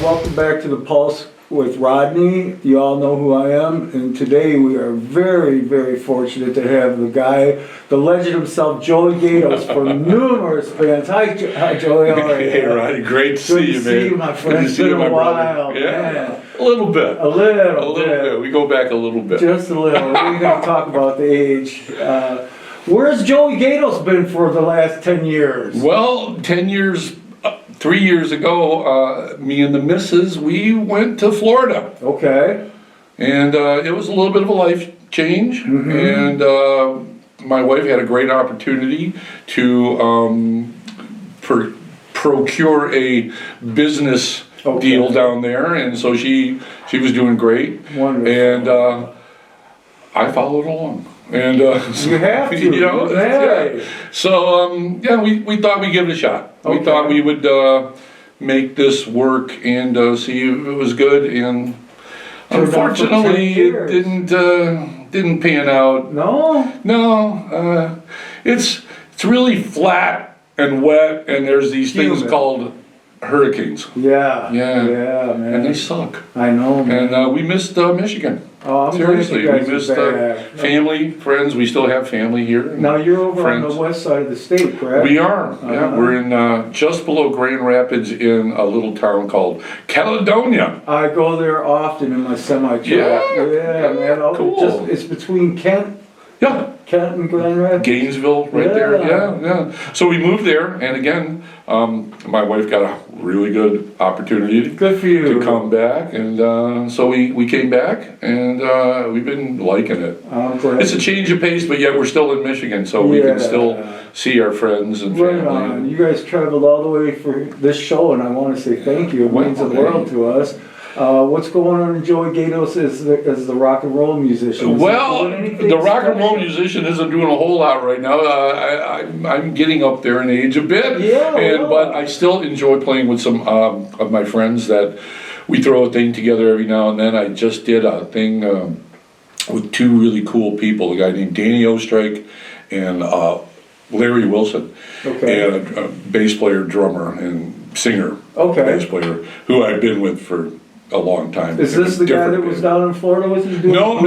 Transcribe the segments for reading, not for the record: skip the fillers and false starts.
welcome back to the Pulse with Rodney. You all know who I am, and today we are very, very fortunate to have the guy, the legend himself, Joey Gaydos, for numerous bands. Hi, Joey. How are you? Hey, Rodney. Great to see you, man. Good to see you, my friend. It's been a while, man. A little bit. A little bit. We go back a little bit. Just a little. We're going to talk about the age. Where's Joey Gaydos been for the last 10 years? Well, 10 years, 3 years ago, me and the missus, we went to Florida. Okay. And it was a little bit of a life change. Mm-hmm. And my wife had a great opportunity to procure a business deal down there. And so she was doing great. Wonderful. And I followed along. And you have to, you know, yeah. So we thought we'd give it a shot. Okay. We thought we would make this work and see if it was good. And unfortunately, it didn't pan out. No. It's really flat and wet, and there's these things called hurricanes. Yeah, man. man. And they suck. I know, man. And we missed Michigan. Oh, I'm seriously, glad you we guys missed are back. family, friends. We still have family here. Now you're over friends. on the west side of the state, correct? We are. Yeah, we're in just below Grand Rapids in a little town called Caledonia. I go there often in my semi-truck. Yeah, man. Cool. It's between Kent and Grand Rapids. Gainesville, right there. Yeah. So we moved there, and again, my wife got a really good opportunity Good for you. to come back, and so we came back, and we've been liking it. It's a change of pace, but yet we're still in Michigan, so we can still see our friends and family. Right on. You guys traveled all the way for this show, and I want to say thank you. It means the world to us. What's going on in Joey Gaydos as the rock and roll musician? Well, the rock and roll musician isn't doing a whole lot right now. I'm getting up there in age a bit, but I still enjoy playing with some of my friends that we throw a thing together every now and then. I just did a thing with two really cool people, a guy named Danny Ostrike and Larry Wilson, and a bass player, drummer, and singer, bass player, who I've been with for a long time. Is this the guy that was down in Florida with you? No.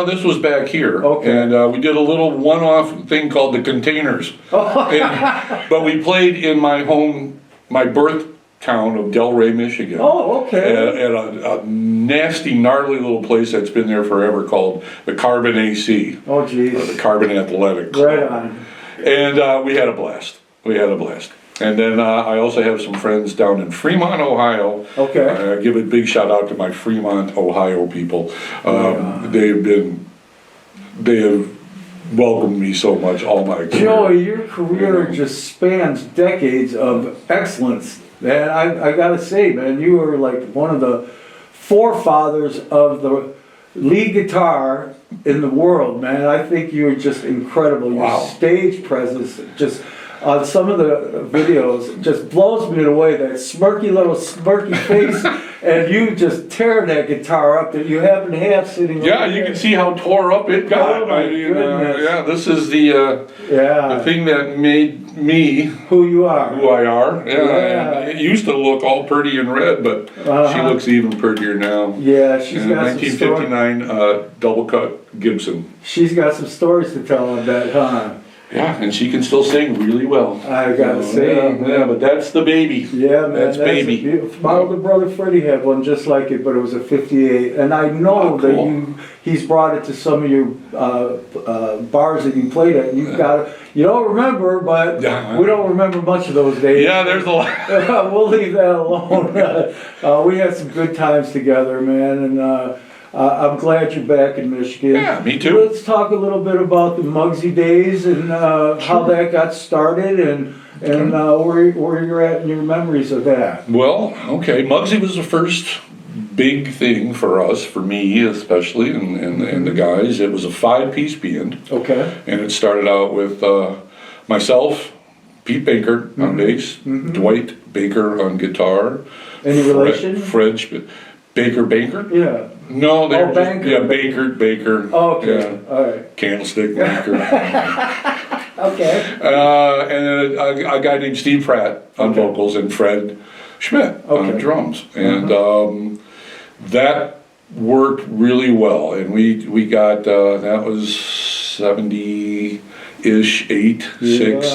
This was back here. And we did a little one-off thing called the Containers. But we played in my birth town of Delray, Michigan. At a nasty, gnarly little place that's been there forever called the Carbon AC. Oh, geez. Or the Carbon Athletic. Right on. And we had a blast. And then I also have some friends down in Fremont, Ohio. I give a big shout out to my Fremont, Ohio people. They have welcomed me so much all my career. Joey, your career just spans decades of excellence. Man, I gotta say, man, you were like one of the forefathers of the lead guitar in the world, man. I think you're just incredible. Your stage presence just... some of the videos just blows me away, that smirky face, and you just tear that guitar up that you happen to have sitting over you can see how tore up it got. This is the thing that made me who you are. Who I are. It used to look all pretty and red, but she looks even prettier now. Yeah, she's got 1959 double cut Gibson. She's got some stories to tell on that, huh? Yeah, and she can still sing really well. I gotta say. But that's the baby. Yeah, man. That's baby. My older brother Freddie had one just like it, but it was a 58. And I know that he's brought it to some of your bars that you played at. You've got it. You don't remember, but we don't remember much of those days. Yeah, there's a lot. We'll leave that alone. We had some good times together, man, and I'm glad you're back in Michigan. Yeah, me too. Let's talk a little bit about the Muggsy days and how that got started and where you're at in your memories of that. Well, Muggsy was the first big thing for us, for me especially, and the guys. It was a 5-piece band. And it started out with myself, Pete Baker on bass, Dwight Baker on guitar. Any relation? Fred Baker? Yeah. No, they're Baker. Baker. All right. Candlestick Baker. And then a guy named Steve Pratt on vocals, and Fred Schmidt on drums, and that worked really well. And we got that was 70-ish, 8, 6.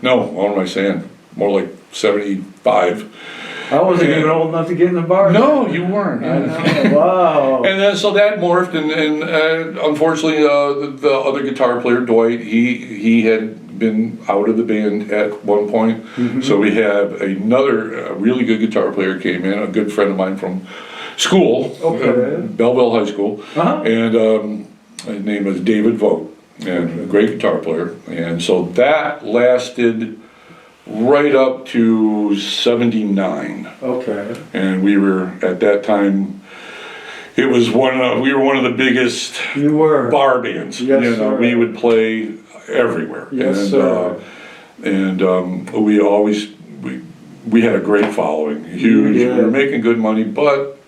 No, what am I saying? More like 75. I wasn't even old enough to get in the bar. No, you weren't. I know. Wow. And then so that morphed, and unfortunately, the other guitar player, Dwight, he had been out of the band at one point. So we had another really good guitar player came in, a good friend of mine from school, Belleville High School, and his name was David Vogt, and a great guitar player. And so that lasted right up to 79. Okay. And we were at that time. It was we were one of the biggest bar bands. Yes, sir. We would play everywhere. Yes, sir. We had a great following, huge. We were making good money, but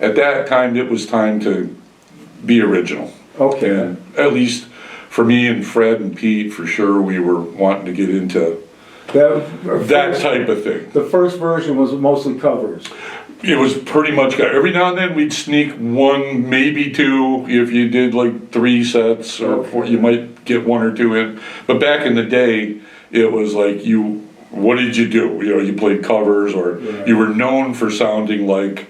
at that time it was time to be original. Okay. And at least for me and Fred and Pete, for sure, we were wanting to get into that type of thing. The first version was mostly covers. It was pretty much, every now and then we'd sneak one, maybe two, if you did like 3 sets or 4, you might get 1 or 2 in. But back in the day, it was like what did you do? You played covers, or you were known for sounding like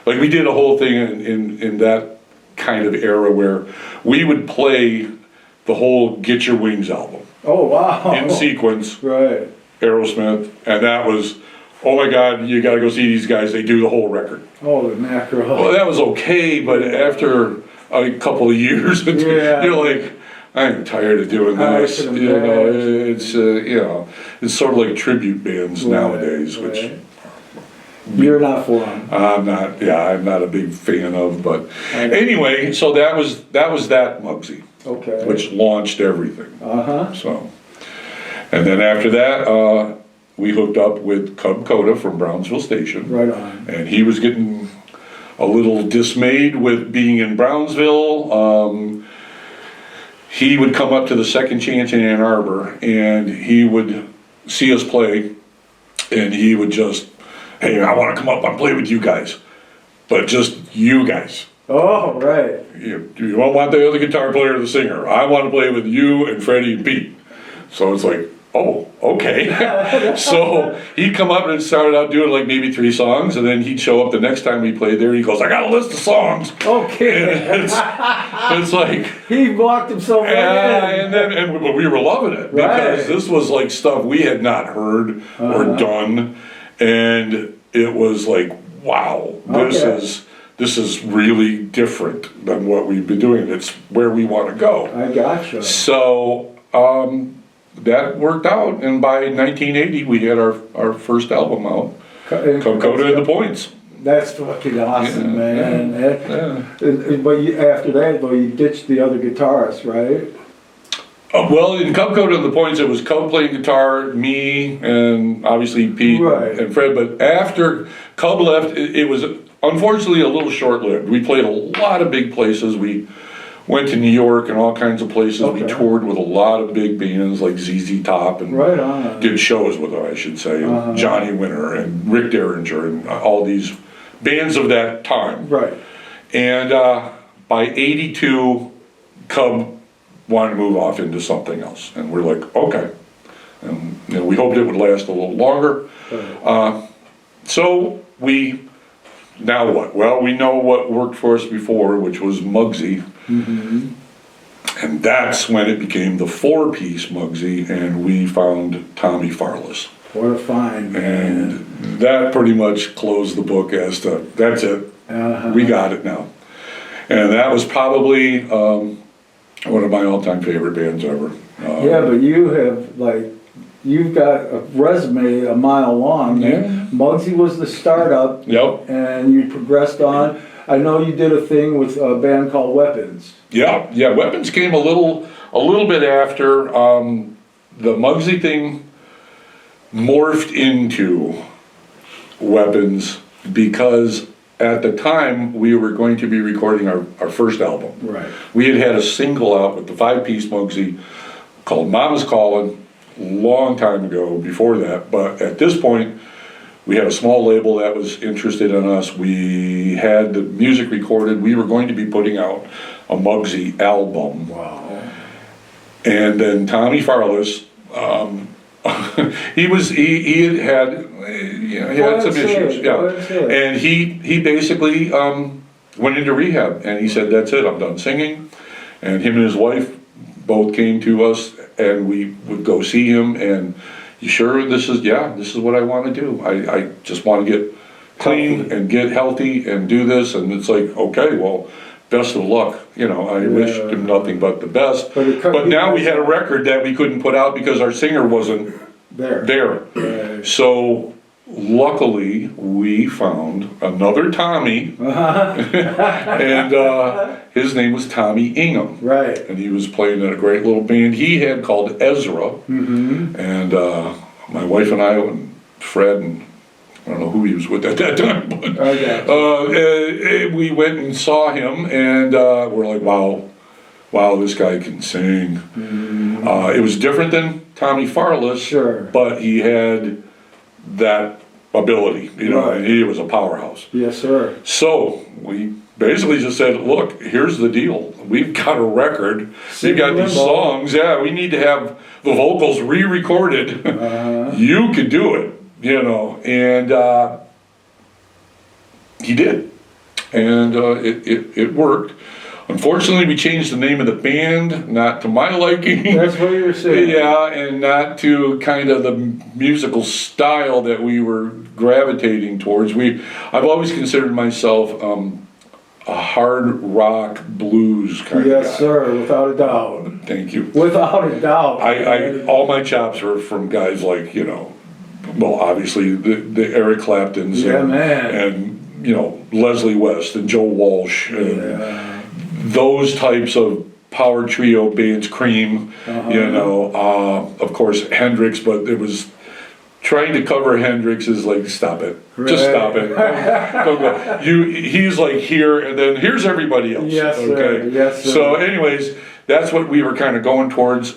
we did a whole thing in that kind of era where we would play the whole Get Your Wings album. Oh, wow. In sequence. Right. Aerosmith, and that was, oh my God, you got to go see these guys. They do the whole record. Oh, the macro. Well, that was okay, but after a couple of years, you're like, I'm tired of doing this. It's it's sort of like tribute bands nowadays, which you're not for them. I'm not. Yeah, I'm not a big fan of. But anyway, so that was that Muggsy, which launched everything. So. And then after that, we hooked up with Cub Coda from Brownsville Station. Right on. And he was getting a little dismayed with being in Brownsville. He would come up to the Second Chance in Ann Arbor, and he would see us play, and he would just, hey, I want to come up and play with you guys, but just you guys. Oh, right. You don't want the other guitar player or the singer. I want to play with you and Freddie and Pete. So it's like, oh, okay. So he'd come up and started out doing like maybe 3 songs, and then he'd show up the next time we played there. He goes, I got a list of songs. Okay. And it's like he walked himself right in. But we were loving it because this was like stuff we had not heard or done, and it was like, wow, this is really different than what we've been doing. It's where we want to go. I gotcha. So. That worked out, and by 1980 we had our first album out, Cub Coda and the Points. That's fucking awesome, man. But after that, though, you ditched the other guitarists, right? Well, in Cub Coda and the Points, it was Cub playing guitar, me, and obviously Pete and Fred. But after Cub left, it was unfortunately a little short-lived. We played a lot of big places. We went to New York and all kinds of places. We toured with a lot of big bands like ZZ Top, and did shows with them, I should say, and Johnny Winter and Rick Derringer and all these bands of that time. Right. And by 82, Cub wanted to move off into something else, and we're like, okay. And we hoped it would last a little longer. So now what? Well, we know what worked for us before, which was Muggsy. And that's when it became the 4-piece Muggsy, and we found Tommy Farless. What a find, man. And that pretty much closed the book as to, that's it. We got it now. And that was probably one of my all-time favorite bands ever. But you've got a resume a mile long. Muggsy was the startup. And you progressed on. I know you did a thing with a band called Weapons. Weapons came a little bit after. The Muggsy thing morphed into Weapons because at the time we were going to be recording our first album. Right. We had a single out with the 5-piece Muggsy called Mama's Callin' long time ago before that, but at this point we had a small label that was interested in us. We had the music recorded. We were going to be putting out a Muggsy album. Wow. And then Tommy Farless, he had some issues, and he basically went into rehab, and he said, "That's it, I'm done singing." And him and his wife both came to us, and we would go see him. And you sure this is what I want to do? I just want to get clean and get healthy and do this. And it's like, okay, well, best of luck. I wish him nothing but the best. But now we had a record that we couldn't put out because our singer wasn't there. Right. So luckily we found another Tommy, and his name was Tommy Ingham. Right. And he was playing in a great little band he had called Ezra. Mm-hmm. And my wife and I and Fred, and I don't know who he was with at that time, but we went and saw him, and we're like, wow, this guy can sing. Mm-hmm. It was different than Tommy Farless, sure, but he had that ability, right. And he was a powerhouse. Yes, sir. So we basically just said, look, here's the deal. We've got a record. We've got these songs. Yeah, we need to have the vocals re-recorded. You could do it. And he did, and it worked. Unfortunately, we changed the name of the band, not to my liking. That's what you were saying. Yeah, and not to kind of the musical style that we were gravitating towards. I've always considered myself a hard rock blues kind of guy. Yes, sir, without a doubt. Thank you. Without a doubt. I all my chops are from guys like, well, obviously the Eric Claptons and Leslie West and Joe Walsh and those types of power trio bands, Cream, of course Hendrix, but it was trying to cover Hendrix is like, stop it. Right. Just stop it. Don't go. He's like here, and then here's everybody else. Yes, okay. Sir. Yes, sir. So anyways, that's what we were kind of going towards.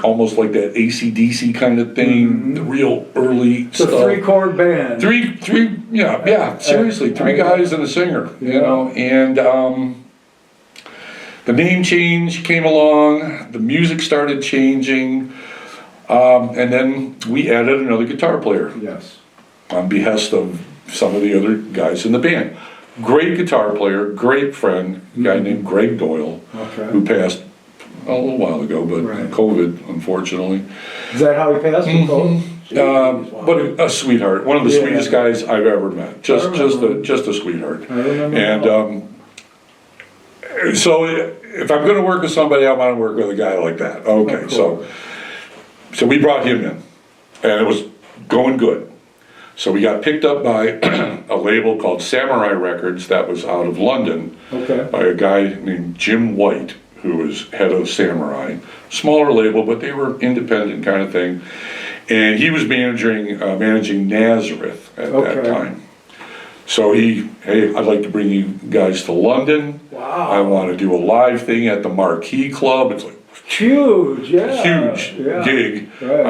Almost like that AC/DC kind of thing, the real early stuff. It's a 3-chord band. Three, seriously, 3 guys and a singer, and the name change came along, the music started changing, and then we added another guitar player. Yes. On behest of some of the other guys in the band. Great guitar player, great friend, a guy named Greg Doyle, who passed a little while ago, but COVID, unfortunately. Is that how he passed with COVID? But a sweetheart, one of the sweetest guys I've ever met. Just a sweetheart. I remember. And so if I'm going to work with somebody, I want to work with a guy like that. Okay, so we brought him in, and it was going good. So we got picked up by a label called Samurai Records that was out of London by a guy named Jim White, who was head of Samurai. Smaller label, but they were independent kind of thing. And he was managing Nazareth at that time. So hey, I'd like to bring you guys to London. Wow. I want to do a live thing at the Marquee Club. It's like huge gig,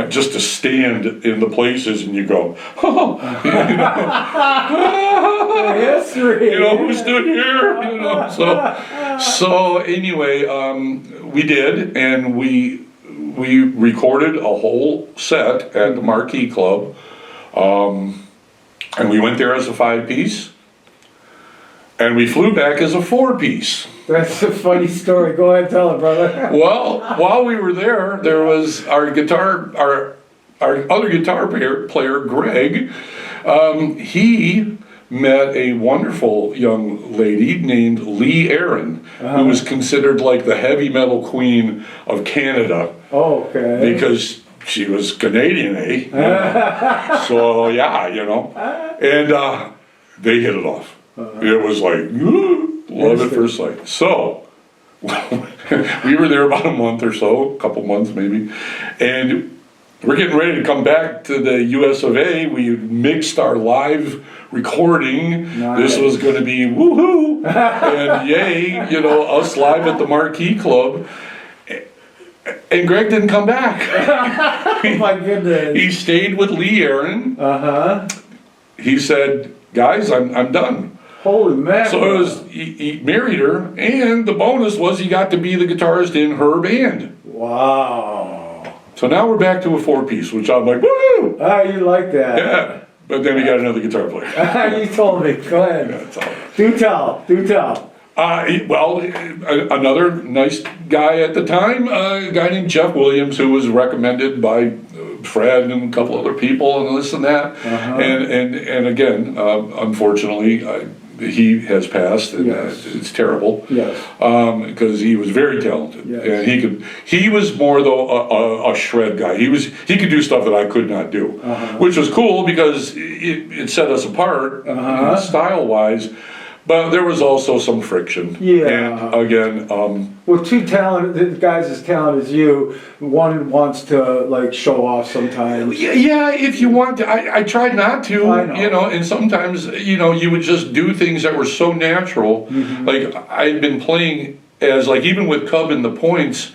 just to stand in the places and you go, history. Who stood here? So anyway, we did, and we recorded a whole set at the Marquee Club, and we went there as a 5-piece, and we flew back as a 4-piece. That's a funny story. Go ahead and tell it, brother. Well, while we were there was our other guitar player, Greg. He met a wonderful young lady named Lee Aaron, who was considered like the heavy metal queen of Canada. Okay. Because she was Canadian, eh? So and they hit it off. It was like, love at first sight. So, we were there about a month or so, a couple months maybe, and we're getting ready to come back to the US of A. We mixed our live recording. Nice. This was going to be woohoo, and yay, us live at the Marquee Club. And Greg didn't come back. Oh my goodness. He stayed with Lee Aaron. he said, guys, I'm done. Holy man. So it was, he married her, and the bonus was he got to be the guitarist in her band. Wow. So now we're back to a 4-piece, which I'm like, woo! Ah, you like that. Yeah. But then he got another guitar player. You told me. Go ahead. Yeah, that's all. Do tell. Another nice guy at the time, a guy named Jeff Williams, who was recommended by Fred and a couple other people and this and that. And again, unfortunately, he has passed, and it's terrible. Yes. Because he was very talented, yes. and he was more though a shred guy. He could do stuff that I could not do, which was cool because it set us apart style wise. But there was also some friction. Yeah. And again, well, two talented guys as talented as you, one wants to like show off sometimes. Yeah, if you want to. I tried not to. I know. And sometimes you would just do things that were so natural. Like I'd been playing as like even with Cub in the Points.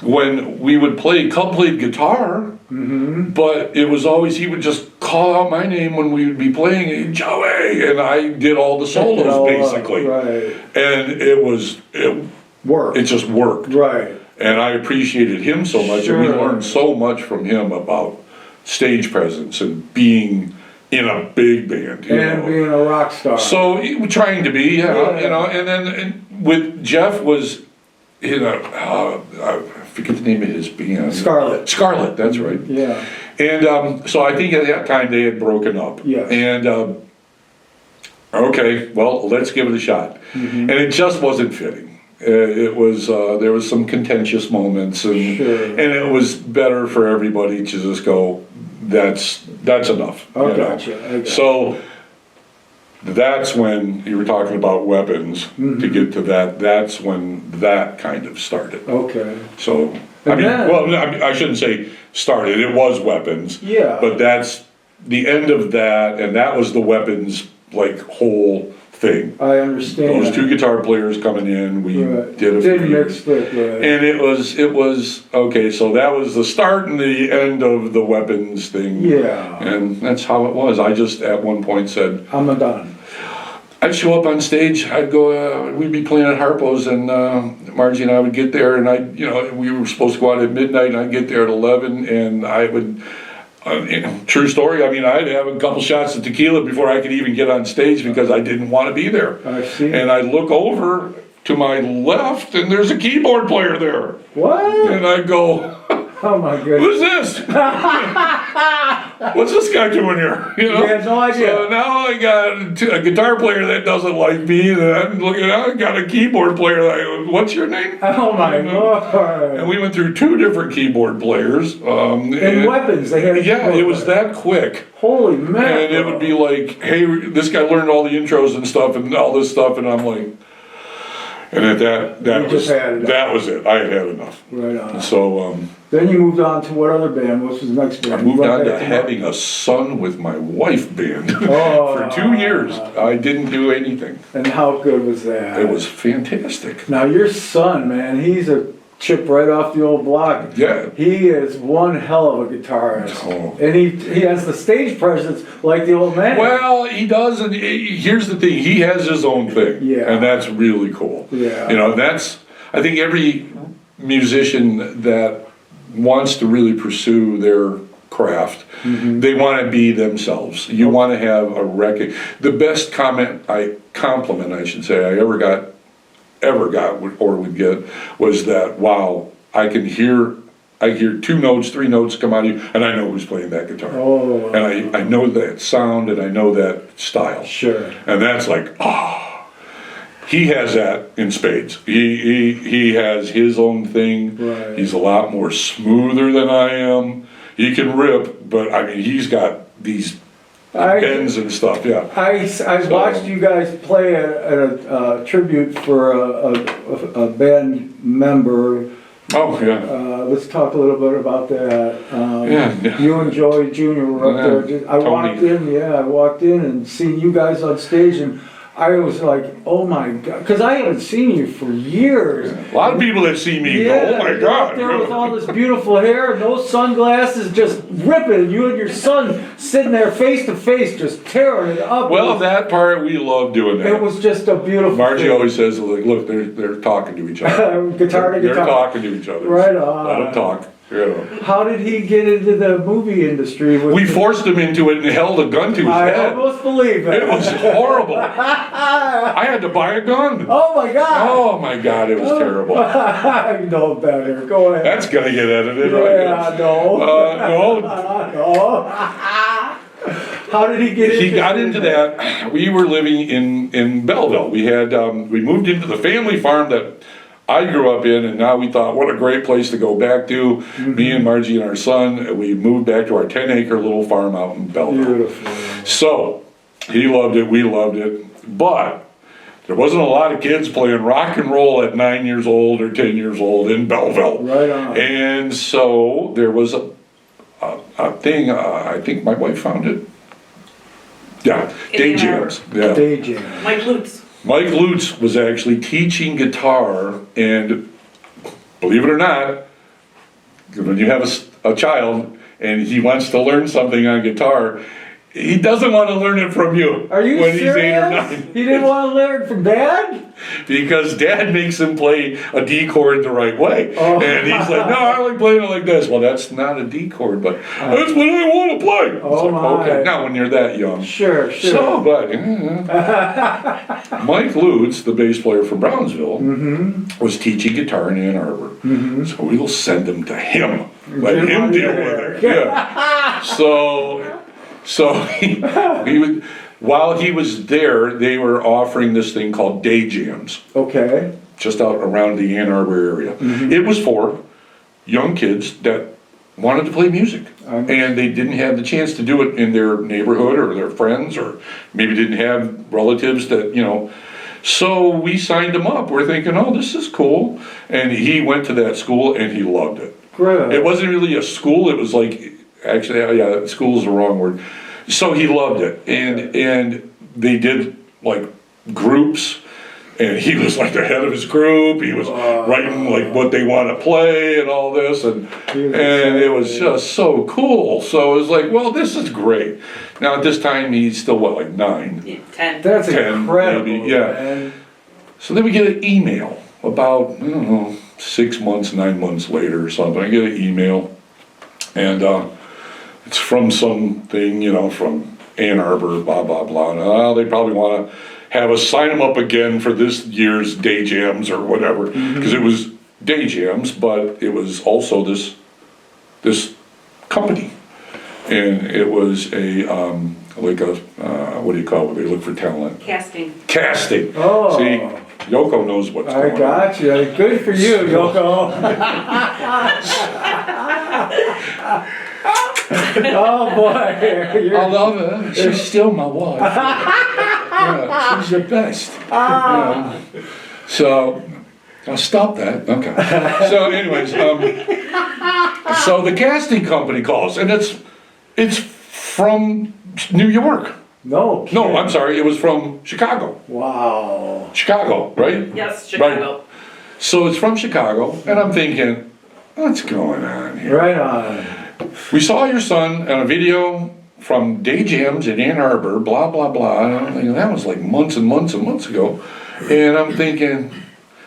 When we would play, Cub played guitar, but it was always, he would just call out my name when we would be playing, Joey, and I did all the solos basically. Right. And it worked. It just worked. Right. And I appreciated him so much, and we learned so much from him about stage presence and being in a big band. And being a rock star. So, trying to be, and then with Jeff was, I forget the name of his band. Scarlet, that's right. Yeah. And so I think at that time they had broken up. Yes. And okay, well, let's give it a shot. And it just wasn't fitting. It was there was some contentious moments, and it was better for everybody to just go, that's enough. Oh, gotcha. So that's when you were talking about weapons, to get to that. That's when that kind of started. Okay. So, I shouldn't say started. It was weapons. Yeah. But that's the end of that, and that was the weapons, like, whole thing. I understand. Those two guitar players coming in, we did a few. Mix it, right. And it was, okay, so that was the start and the end of the weapons thing. Yeah. And that's how it was. I just, at one point, said, I'm done. I'd show up on stage, I'd go, we'd be playing at Harpo's, and Margie and I would get there, and we were supposed to go out at midnight, and I'd get there at 11, and I would, true story, I'd have a couple shots of tequila before I could even get on stage because I didn't want to be there. I see. And I'd look over to my left, and there's a keyboard player there. What? And I'd go, oh my goodness. Who's this? What's this guy doing here? You have no idea. So now I got a guitar player that doesn't like me, and I'm looking out, I got a keyboard player. Like, what's your name? Oh my Lord. And we went through 2 different keyboard players. And weapons, they had it was that quick. Holy man. And it would be like, hey, this guy learned all the intros and stuff and all this stuff, and I'm like, and at that was it. I had enough. Right on. So then you moved on to what other band? What was the next band? I moved on to having a son with my wife band. For 2 years. I didn't do anything. And how good was that? It was fantastic. Now your son, man, he's a chip right off the old block. Yeah. He is one hell of a guitarist. Oh. And he has the stage presence like the old man. Well, he does, and here's the thing, he has his own thing. Yeah. And that's really cool. Yeah. I think every musician that wants to really pursue their craft, they want to be themselves. You want to have a record. The best compliment I ever got or would get was that, wow, I hear 2 notes, 3 notes come out of you, and I know who's playing that guitar. Oh. And I know that sound, and I know that style. Sure. And that's like, he has that in spades. He has his own thing. Right. He's a lot more smoother than I am. He can rip, but he's got these bends and stuff. Yeah. I watched you guys play at a tribute for a band member. Oh yeah. Let's talk a little bit about that. You and Joey Jr. were up there. I walked in and seen you guys on stage, and I was like, oh my God, because I haven't seen you for years. A lot of people that see me go, oh my you're God. up there with all this beautiful hair and those sunglasses just ripping. You and your son sitting there face to face, just tearing it up. Well, that part, we love doing that. It was just a beautiful Margie thing. always says, like, look, they're talking to each other. Guitar to They're guitar. talking to each other. Right on. Let them talk. Yeah. How did he get into the movie industry? We forced him into it and held a gun to his I head. almost believe it. It was horrible. I had to buy a gun. Oh my God. Oh my God, it was terrible. I know better. Go ahead. That's gonna get edited, right? Yeah, no. No. No. How did he get into He got into that. We were living in Belleville. We had we moved into the family farm that I grew up in, and now we thought, what a great place to go back to. Mm-hmm. Me and Margie and our son, we moved back to our 10-acre little farm out in Belleville. Beautiful. So, he loved it, we loved it, but there wasn't a lot of kids playing rock and roll at 9 years old or 10 years old in Belleville. Right on. And so, there was a thing, I think my wife found it. Yeah, day jams. Yeah. Day jam. Mike Lutz. Mike Lutz was actually teaching guitar, and believe it or not, when you have a child and he wants to learn something on guitar, he doesn't want to learn it from you. Are you when serious? he's 8 or 9. He didn't want to learn from Dad? Because Dad makes him play a D chord the right way. Oh. And he's like, no, I like playing it like this. Well, that's not a D chord, but that's what I want to play. Oh, It's like, my. okay, not when you're that young. Sure. So, but Mike Lutz, the bass player from Brownsville, was teaching guitar in Ann Arbor. So we'll send him to him. Let him deal with it. Yeah. So he would, while he was there, they were offering this thing called day jams, Okay. just out around the Ann Arbor area. It was for young kids that wanted to play music, and they didn't have the chance to do it in their neighborhood or their friends, or maybe didn't have relatives that, you know. So we signed him up. We're thinking, oh, this is cool. And he went to that school and he loved it. Good. It wasn't really a school, it was like, actually, yeah, school is the wrong word. So he loved it, and they did like groups, and he was like the head of his group. He was writing like what they want to play and all this, and it was just so cool. So it was like, well, this is great. Now at this time he's still what, like 9? Yeah, 10. That's 10 incredible. maybe, yeah. Man. So then we get an email about, I don't know, 6 months, 9 months later or something. I get an email, and it's from something, you know, from Ann Arbor, blah, blah, blah. And they probably want to have us sign them up again for this year's day jams or whatever. Because it was day jams, but it was also this company. And it was a, like a, what do you call it? They look for talent. Casting. Casting. Oh. See, Yoko knows what's going I on. got you. Good for you, Yoko. Oh boy. You're- I love her. She's still my wife. Yeah, she's the best. Yeah. So, I'll stop that. Okay. So, anyways, so the casting company calls, and it's from New York. No. No, I'm sorry. It was from Chicago. Wow. Chicago, right? Yes, Chicago. So it's from Chicago, and I'm thinking, what's going on here? Right on. We saw your son on a video from day jams in Ann Arbor, blah, blah, blah. And I'm thinking, that was like months and months and months ago. And I'm thinking,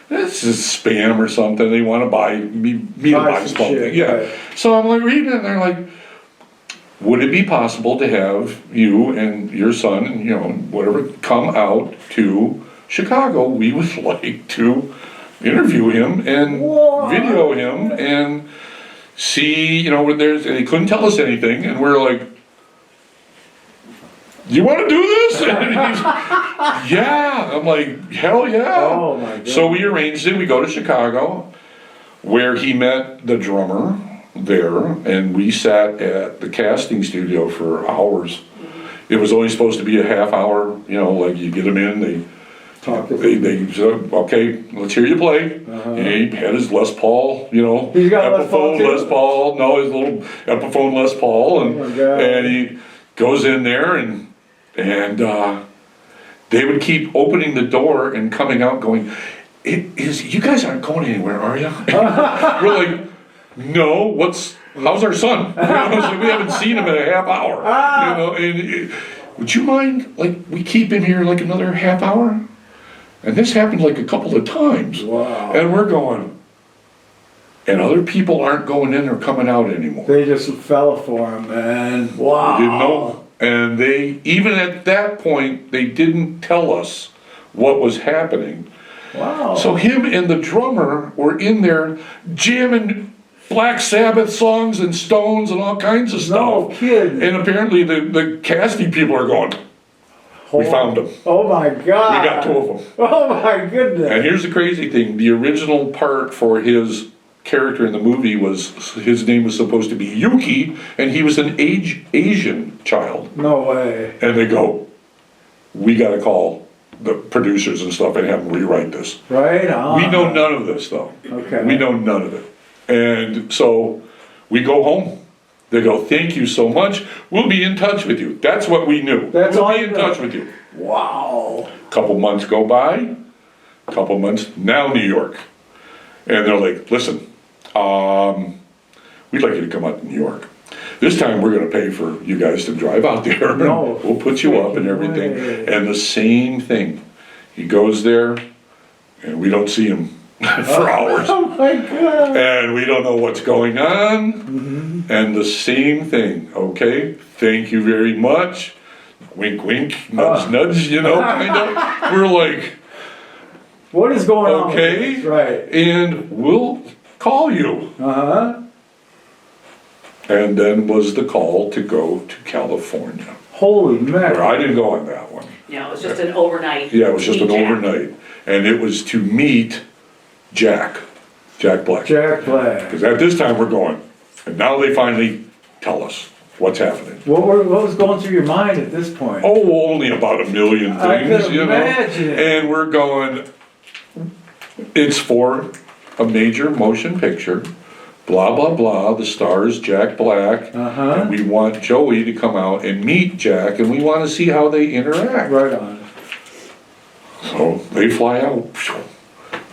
this is spam or something. They want to buy me to buy some something. shit, Yeah. right. So I'm like reading it, and they're like, would it be possible to have you and your son and, you know, whatever, come out to Chicago? We would like to interview him and What? video him and see, you know, when there's, and he couldn't tell us anything, and we're like, do you want to do this? And he's, yeah. I'm like, hell yeah. Oh my God. So we arranged it. We go to Chicago, where he met the drummer there, and we sat at the casting studio for hours. It was only supposed to be a half hour, you know, like you get them in, they said, okay, let's hear you play. And he had his Les Paul, you know, He's got Les Paul Epiphone too? Les Paul, no, his little Epiphone Les Paul, and Oh my God. and he goes in there and they would keep opening the door and coming out going, you guys aren't going anywhere, are you? We're like, no, how's our son? So we haven't seen him in a half hour. And would you mind, like, we keep him here like another half hour? And this happened like a couple of times. Wow. And we're going, and other people aren't going in or coming out anymore. They just fell for him, man. Wow. They didn't know. And even at that point, they didn't tell us what was happening. Wow. So him and the drummer were in there jamming Black Sabbath songs and Stones and all kinds of stuff. No kidding. And apparently the casting people are going, we found them. Oh my God. We got 2 of them. Oh my goodness. And here's the crazy thing. The original part for his character in the movie his name was supposed to be Yuki, and he was an Asian child. No way. And they go, we got to call the producers and stuff and have them rewrite this. Right on. We know none of this, though. Okay. We know none of it. And so we go home. They go, thank you so much. We'll be in touch with you. That's what we knew. We'll be in touch with you. Wow. Couple months go by. Couple months, now New York. And they're like, listen, we'd like you to come out to New York. This time we're going to pay for you guys to drive out there. No. We'll put you up and everything. Way. And the same thing. He goes there, and we don't see him for hours. Oh my God. And we don't know what's going on. Mm-hmm. And the same thing, okay? Thank you very much. Wink, wink, nudge, nudge, kind of. We're like, what is going on? Okay, right. And we'll call you. Uh-huh. And then was the call to go to California. Holy mackerel. I didn't go on that one. Yeah, it was just an overnight. Yeah, it was just an Jack. overnight. And it was to meet Jack Black. Jack Black. Because at this time we're going, and now they finally tell us what's happening. What was going through your mind at this point? Oh, only about a million things, I could imagine. And we're going, it's for a major motion picture, blah, blah, blah. The star is Jack Black. Uh-huh. And we want Joey to come out and meet Jack, and we want to see how they interact. Right on. So they fly out.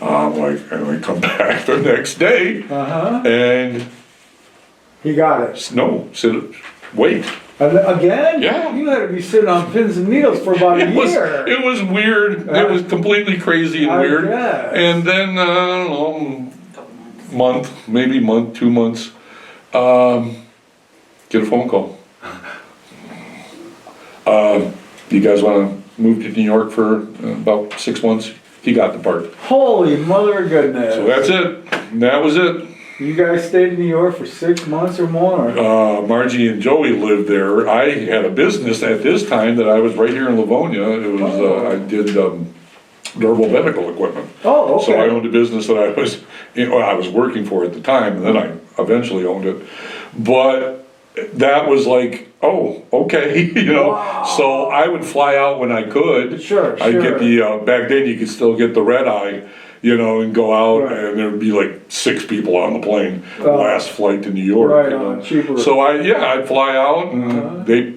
And we come back the next day, Uh-huh. and He got it. no, wait. Again? Yeah. You had to be sitting on pins and needles for about a year. It was weird. It was completely crazy and weird. guess. And then, I don't know, maybe 2 months, get a phone call. You guys want to move to New York for about 6 months? He got the part. Holy mother of goodness. So that's it. That was it. You guys stayed in New York for 6 months or more? Margie and Joey lived there. I had a business at this time that I was right here in Livonia. It was I did durable medical equipment. Oh, okay. So I owned a business that I was working for at the time, and then I eventually owned it. But that was like, oh, okay, Wow. So I would fly out when I could. Sure, I'd sure. get back then you could still get the red eye, and go out, Right. and there'd be like 6 people on the plane, last flight to New York. Right on, cheaper. So I'd fly out, and they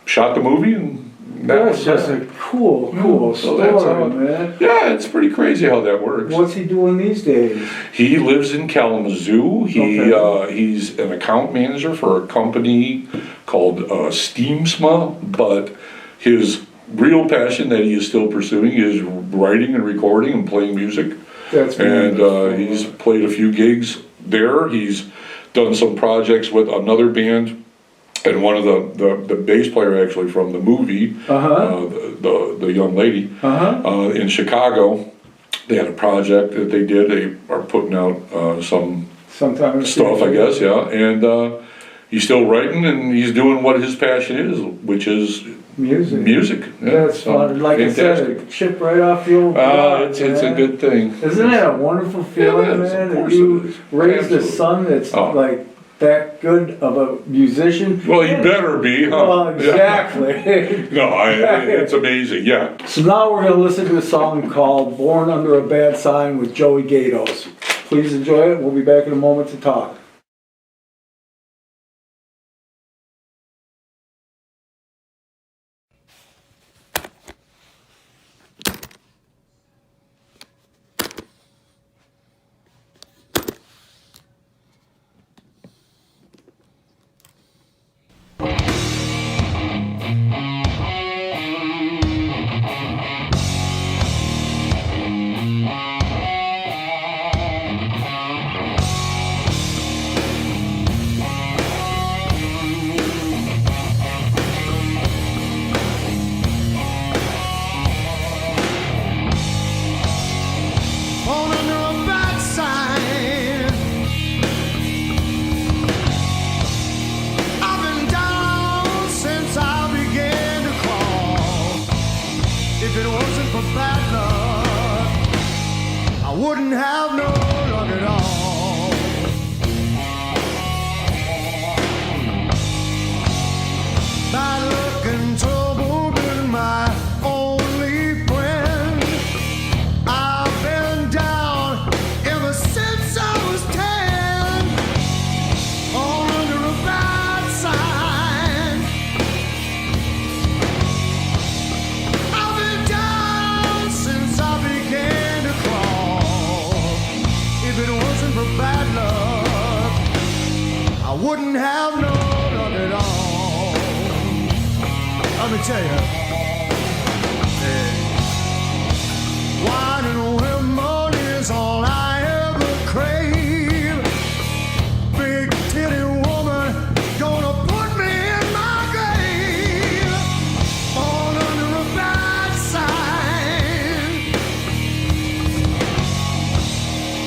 shot the movie, and That's just a cool So story, that's how- man. yeah, it's pretty crazy how that works. What's he doing these days? He lives in Kalamazoo. Okay. He's an account manager for a company called Steamsma, but his real passion that he is still pursuing is writing and recording and playing music. That's And wonderful. he's played a few gigs there. He's done some projects with another band. And one of the bass player actually from the movie, the young lady in Chicago, they had a project that they did. They are putting out some Sometimes stuff, I guess, yeah. And he's still writing, and he's doing what his passion is, which is music. Yeah, That's so fun. Like fantastic. I said, it chip right off the old block, It's a man. good thing. Isn't that a wonderful feeling, It is, man? of That course you it is. raised a Absolutely. son that's Oh. like that good of a musician. Well, you better be, huh? Well, exactly. No, it's amazing, yeah. So now we're going to listen to a song called Born Under a Bad Sign with Joey Gaydos. Please enjoy it. We'll be back in a moment to talk. If it wasn't for bad luck, I wouldn't have no luck at all. Bad luck and trouble been my only friend. I've been down ever since I was 10, all under a bad sign. I've been down since I began to crawl. If it wasn't for bad luck, I wouldn't have no luck at all. Let me tell you, wine and women is all I ever crave. Big titty woman gonna put me in my grave, all under a bad sign.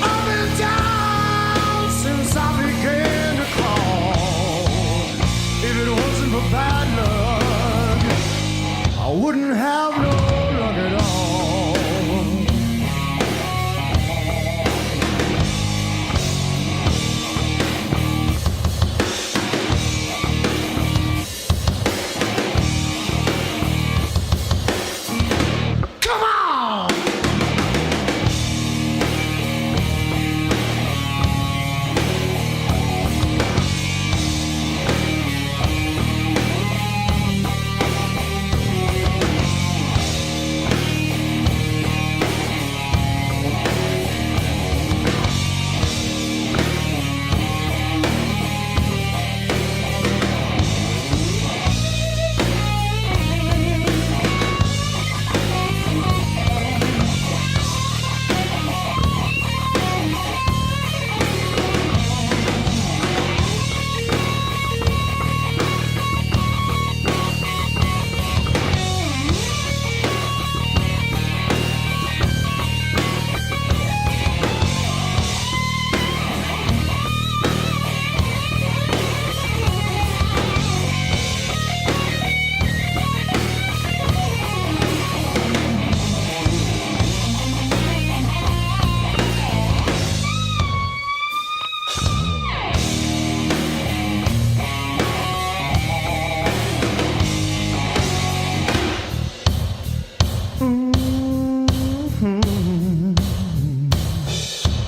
I've been down since I began to crawl. If it wasn't for bad luck, I wouldn't have no luck at all. Come on!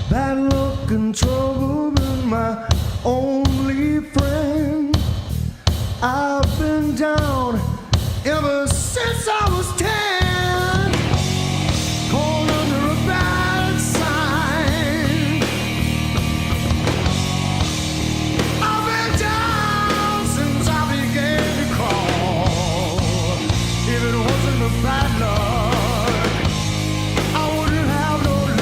Bad luck and trouble been my only friend. I've been down ever since I was 10, caught under a bad sign. I've been down since I began to crawl. If it wasn't for bad luck, I wouldn't have no luck.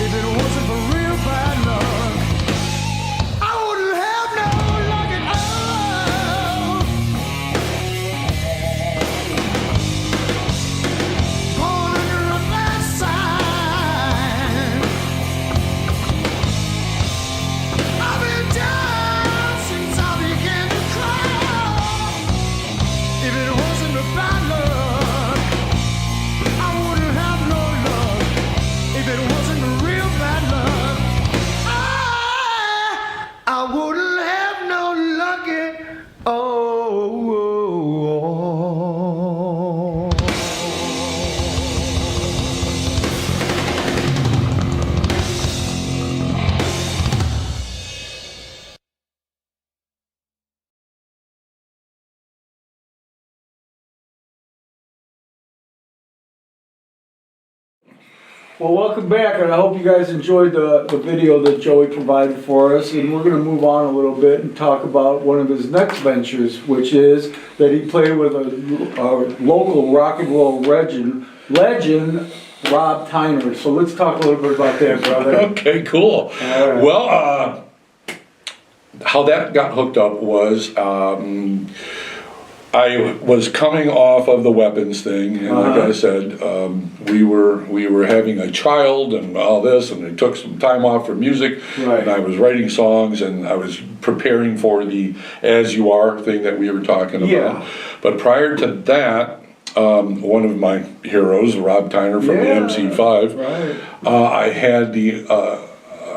If it wasn't for real bad luck, I wouldn't have no luck at all. Born under a bad sign. I've been down since I began to cry. If it wasn't for bad luck, I wouldn't have no luck. If it wasn't for real bad luck, I wouldn't have no luck at all. Well, welcome back, and I hope you guys enjoyed the video that Joey provided for us. And we're going to move on a little bit and talk about one of his next ventures, which is that he played with a local rock and roll legend, Rob Tyner. So let's talk a little bit about that, brother. Okay, cool. Right. Well, how that got hooked up was I was coming off of the weapons thing, and like I said, we were having a child and all this, and I took some time off for music, and I was writing songs, and I was preparing for the As You Are thing that we were talking about. But prior to that, one of my heroes, Rob Tyner from the MC5. Right. I had the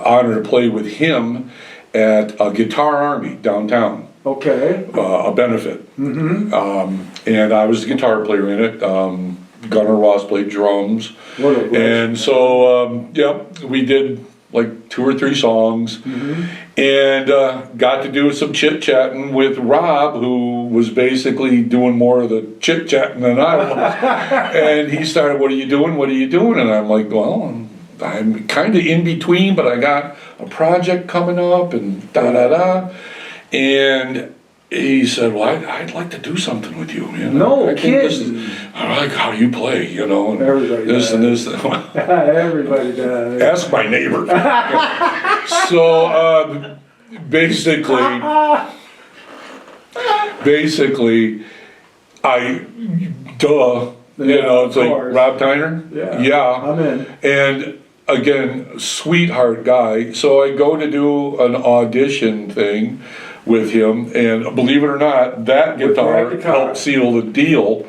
honor to play with him at a Guitar Army downtown. Okay. A benefit. And I was the guitar player in it. Gunnar Ross played drums. What a blessing. And so, we did like 2 or 3 songs, and got to do some chit-chatting with Rob, who was basically doing more of the chit-chatting than I was. And he started, what are you doing? And I'm like, well, I'm kind of in between, but I got a project coming up, and da-da-da. And he said, well, I'd like to do something with you. No kidding. I like how you play, and Everybody this does. and this. Everybody does. Ask my neighbor. So basically, it's like course. Rob Tyner. Yeah. I'm in. And again, sweetheart guy. So I go to do an audition thing with him, and believe it or not, that guitar helped seal the deal,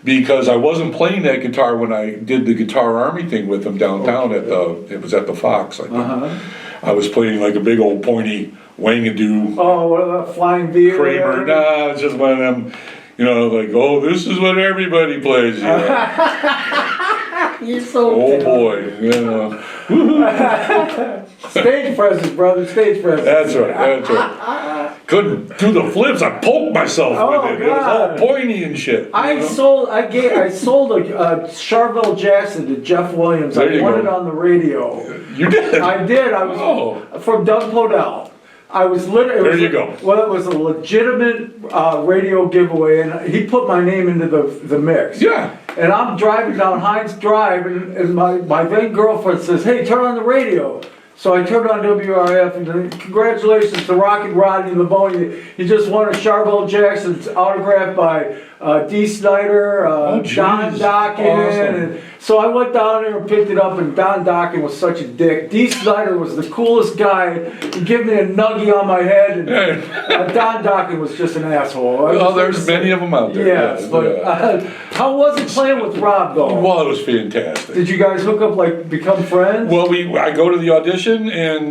because I wasn't playing that guitar when I did the Guitar Army thing with him downtown at the Fox, I think. I was playing like a big old pointy Wangadoo. Oh, what about Flying V? Kramer. Nah, it's just one of them, like, oh, this is what everybody plays. You're so oh boy, Stage presence, brother, stage presence. That's right. Couldn't do the flips. I poked myself with it. God. It was all pointy and shit. I sold a Charvel Jackson to Jeff Williams. There I you won go. it on the radio. You did? I did. I was from Doug Podell. I was literally. There you go. Well, it was a legitimate radio giveaway, and he put my name into the mix. Yeah. And I'm driving down Hines Drive, and my then girlfriend says, "Hey, turn on the radio." So I turned on WRF, and then, congratulations to Rocket Rodney Livonia. He just won a Charvel Jackson's autographed by Dee Snider, Don Dockin. Awesome. And so I went down there and picked it up, and Don Dockin was such a dick. Dee Snider was the coolest guy. He gave me a nuggie on my head, and Don Dockin was just an asshole. Well, there's many of them out there. Yes, but how was it playing with Rob, though? Well, it was fantastic. Did you guys hook up, like, become friends? Well, I go to the audition, and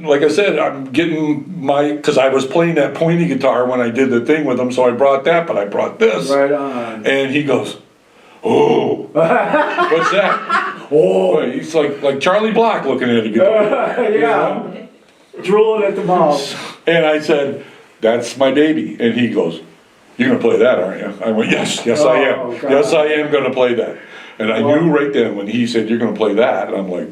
like I said, I'm getting because I was playing that pointy guitar when I did the thing with him, so I brought that, but I brought this. Right on. And he goes, oh, what's that? Oh, he's like Charlie Block looking at a guitar. Yeah. Drooling at the mouth. And I said, that's my baby. And he goes, you're going to play that, aren't you? I went, yes, I am. God. Yes, I am going to play that. And I knew right then when he said, you're going to play that, and I'm like,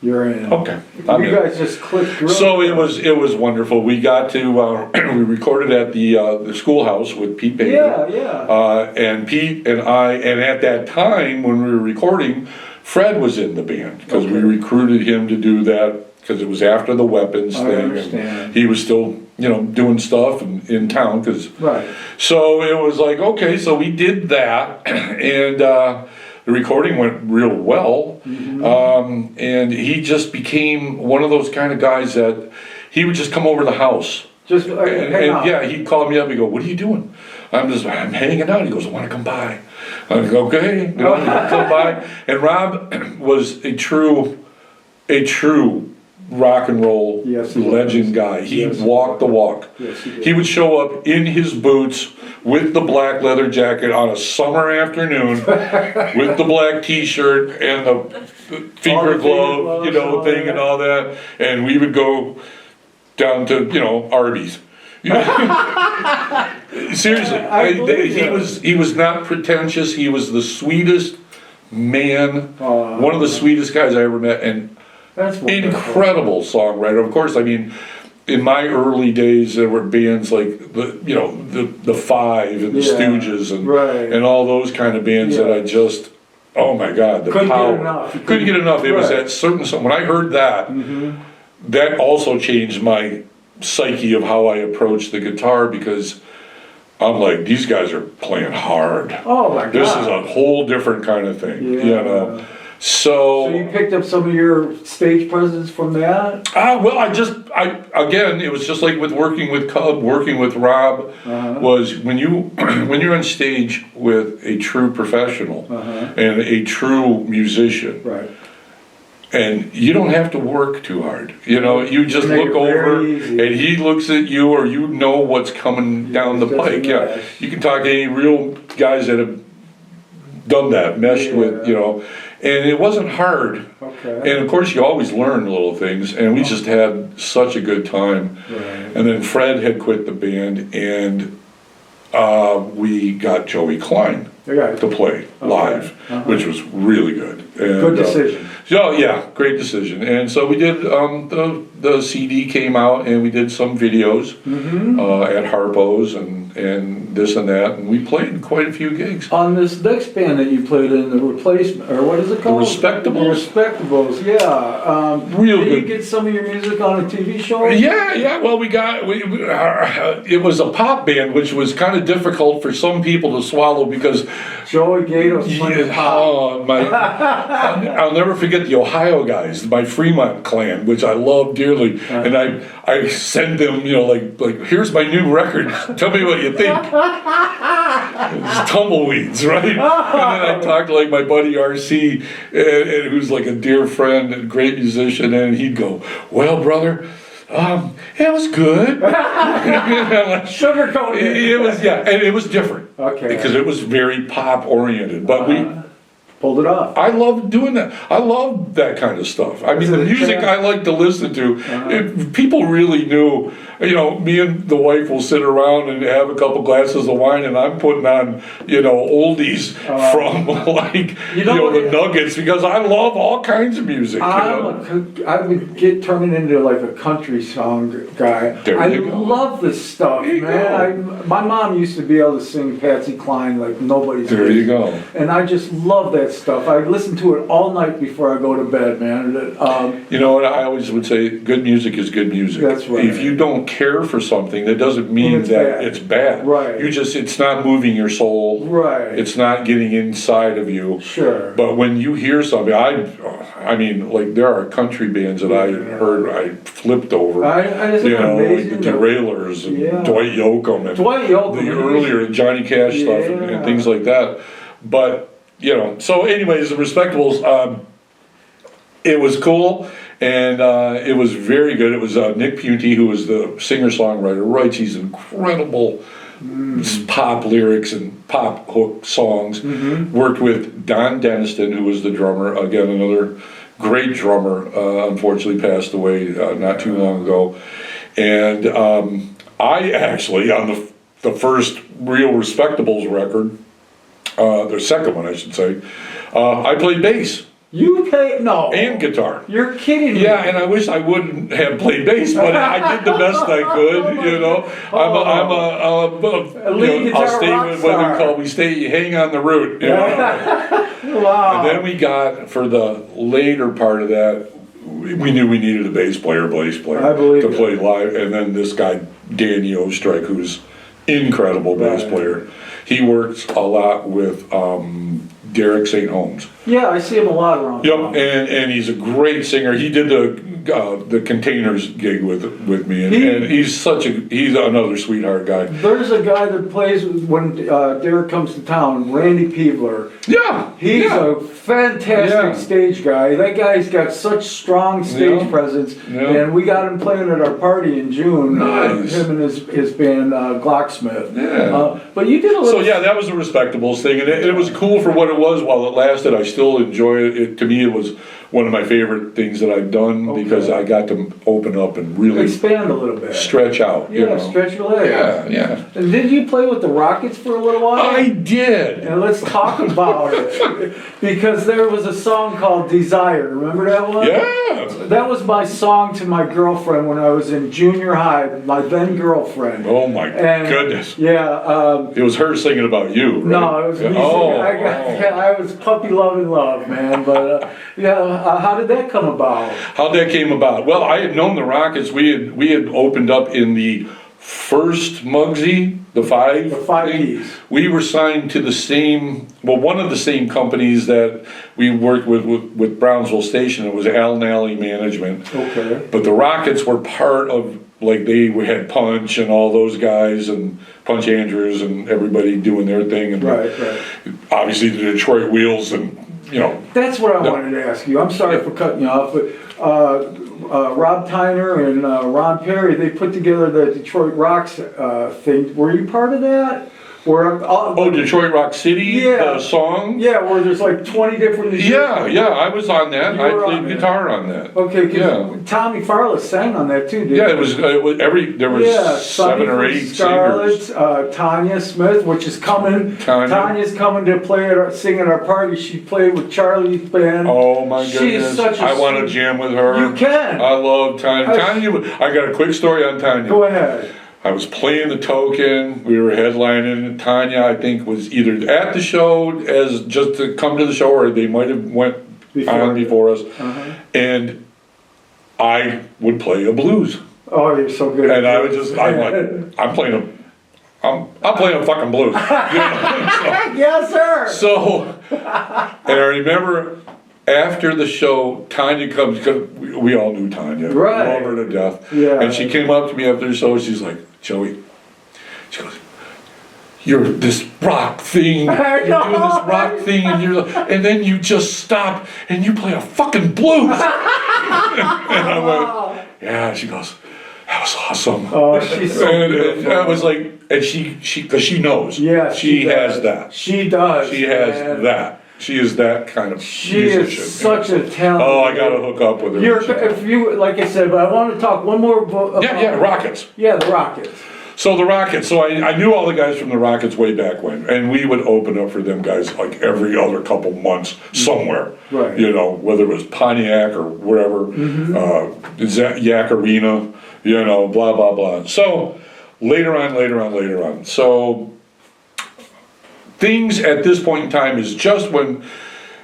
you're in. okay. You guys just clicked through. So it was wonderful. We got to we recorded at the schoolhouse with Pete Baker. Yeah. And Pete and I, and at that time when we were recording, Fred was in the band because we recruited him to do that because it was after the Weapons thing. Understand. And he was still doing stuff in town Right. So it was like, okay, so we did that, and the recording went real well, and he just became one of those kind of guys that he would just come over to the house. Just hang out. Yeah, he'd call me up. He'd go, "What are you doing?" I'm hanging out. He goes, "I want to come by." I go, "Okay, he'd come by." And Rob was a true rock and roll legend guy. He walked the walk. Yes, he did. He would show up in his boots with the black leather jacket on a summer afternoon with the black t-shirt and the finger glove, thing and all that. And we would go down to, Arby's. Seriously, he was not pretentious. He was the sweetest man, one of the sweetest guys I ever met, and That's wonderful. incredible songwriter. Of course, I mean, in my early days, there were bands like the Five and the Stooges and all those kind of bands that I just, oh my God, the Couldn't power. get enough. Couldn't get enough. It was that certain song. When I heard that, that also changed my psyche of how I approached the guitar, because I'm like, these guys are playing hard. Oh my God. This is a whole different kind of thing, So you picked up some of your stage presence from that? Well, again, it was just like with working with Cub, working with Rob, was when you're on stage with a true professional and a true musician. Right. And you don't have to work too hard. You just look over and he looks at you, or you know what's coming down the pike. Yeah. You can talk to any real guys that have done that, meshed with, and it wasn't hard. Okay. And of course you always learn little things, and we just had such a good time. Right. And then Fred had quit the band, and we got Joey Klein to play live, which was really good. And, good decision. Great decision. And so we did, the CD came out, and we did some videos at Harpo's and this and that, and we played quite a few gigs. On this next band that you played in, the Replacement, or what is it called? The Respectables. The Respectables, yeah. Real did good. you get some of your music on a TV show? Yeah. Well, it was a pop band, which was kind of difficult for some people to swallow because Joey Gaydos playing pop. I'll never forget the Ohio guys, my Fremont clan, which I love dearly, and I send them, like here's my new record. Tell me what you think. It's tumbleweeds, right? And then I talked to my buddy RC, and who's like a dear friend and great musician, and he'd go, "Well, brother, it was good." Sugarcoated. It was, and it was different. Okay. Because it was very pop oriented, but we pulled it off. I love doing that. I love that kind of stuff. I mean, the music I like to listen to, if people really knew, me and the wife will sit around and have a couple glasses of wine, and I'm putting on, oldies from the Nuggets, because I love all kinds of music. I would get turning into like a country song guy. I love this stuff, man. My mom used to be able to sing Patsy Cline like nobody's There you go. And I just love that stuff. I listen to it all night before I go to bed, man. You know what I always would say? Good music is good music. That's right. If you don't care for something, that doesn't mean it's bad. Right. It's not moving your soul. Right. It's not getting inside of you. Sure. But when you hear something, I mean, there are country bands that I heard, I flipped over. Amazing. The Derailers and Dwight Yoakam and the earlier Johnny Cash stuff and things like that. But so anyways, the Respectables, it was cool, and it was very good. It was Nick Punty, who was the singer-songwriter, writes these incredible pop lyrics and pop hook songs. Worked with Don Denniston, who was the drummer, again, another great drummer, unfortunately passed away not too long ago. And I actually, on the first real Respectables record, the second one, I should say, I played bass. You played? No. And guitar. You're kidding me. Yeah, and I wish I wouldn't have played bass, but I did the best I could, I'll stay with what we hang on the root, Wow. And then we got, for the later part of that, we knew we needed a bass player I believe to play live, and then this guy, Danny Ostrike, who's incredible bass player. He works a lot with Derek St. Holmes. Yeah, I see him a lot around. Yep, and he's a great singer. He did the Containers gig with me, and he's another sweetheart guy. There's a guy that plays when Derek comes to town, Randy Peebler. Yeah, he's a fantastic stage guy. That guy's got such strong stage presence, and we got him playing at our party in June. Nice. Him and his band Glocksmith. Yeah. But you did a little. So that was a Respectables thing, and it was cool for what it was while it lasted. I still enjoy it. To me, it was one of my favorite things that I've done because I got to open up and really expand a little bit, stretch out. Stretch your legs. Yeah. And did you play with the Rockets for a little while? I did. And let's talk about it, because there was a song called "Desire." Remember that one? Yeah. That was my song to my girlfriend when I was in junior high. My then girlfriend. Oh my goodness. Yeah. It was her singing about you, right? No, it was me. I was puppy loving love, man. But how did that come about? How that came about? Well, I had known the Rockets. We had opened up in the first Muggsy, the five thing, Keys. we were signed to the same, one of the same companies that we worked with Brownsville Station. It was Allen Alley Management. Okay. But the Rockets were part of, like, they had Punch and all those guys, and Punch Andrews and everybody doing their thing. And Right. obviously the Detroit Wheels and, That's what I wanted to ask you. I'm sorry for cutting you off, but Rob Tyner and Ron Perry, they put together the Detroit Rocks thing. Were you part of that? Detroit Rock City, the song? Yeah, where there's like 20 different musicians. Yeah, I was on that. I played guitar on that. Okay, because Tommy Farless sang on that too, didn't he? Yeah, it was there was 7 or 8 singers. Tanya Smith, which is coming. Tanya's coming to sing at our party. She played with Charlie's band. Oh my goodness. I want to jam with her. You can. I love Tanya. I got a quick story on Tanya. Go ahead. I was playing the Token, we were headlining, and Tanya, I think, was either at the show as just to come to the show, or they might have went on before us, and I would play a blues. Oh, you're so good. And I would just, I'm playing a fucking blues. Yes, sir. So, and I remember after the show, Tanya comes, because we all knew Tanya. Right. We love her to death. Yeah. And she came up to me after the show, she's like, Joey, she goes, you're this rock thing, you're doing this rock thing, and then you just stop and you play a fucking blues. And I went, yeah, she goes, that was awesome. Oh, she's so good. And I was like, and she, because she knows. Yeah, she has that. She does. She has that. She is that kind of She musician. is such a talent. Oh, I gotta hook up with her. If you, like I said, but I want to talk one more about Rockets. Yeah, the Rockets. So the Rockets, I knew all the guys from the Rockets way back when, and we would open up for them guys like every other couple months somewhere. Right. Whether it was Pontiac or wherever, Yak Arena, blah, blah, blah. So later on. So things at this point in time is just when,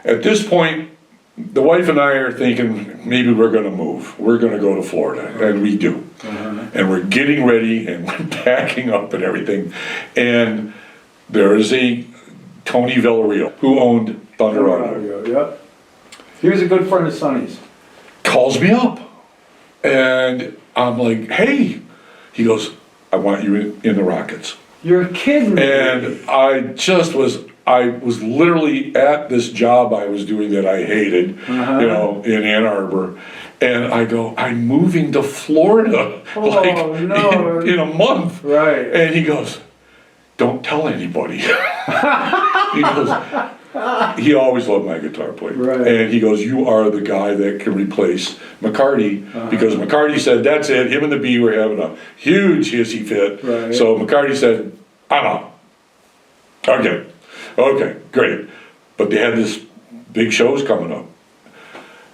at this point, the wife and I are thinking maybe we're going to move. We're going to go to Florida, and we do. And we're getting ready, and we're packing up and everything. And there is a Tony Villarreal who owned Thunder Audio. Yep. He was a good friend of Sonny's. Calls me up, and I'm like, hey. He goes, I want you in the Rockets. You're kidding me. And I was literally at this job I was doing that I hated, in Ann Arbor. And I go, I'm moving to Florida in a month. Right. And he goes, don't tell anybody. He goes, he always loved my guitar playing. Right. And he goes, you are the guy that can replace McCarty, because McCarty said, that's it, him and the Bee were having a huge hissy fit. Right. So McCarty said, I'm out. Okay, great. But they had this big shows coming up.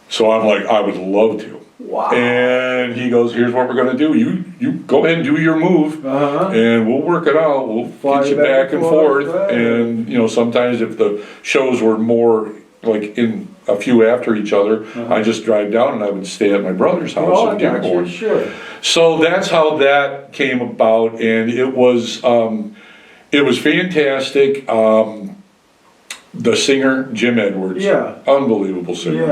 So I'm like, I would love to. Wow. And he goes, here's what we're going to do. You go ahead and do your move, and we'll work it out. We'll get you back and forth. Right. And, sometimes if the shows were more like in a few after each other, I just drive down and I would stay at my brother's house in Dearborn. Sure. So that's how that came about, and it was fantastic. The singer, Jim Edwards, unbelievable singer,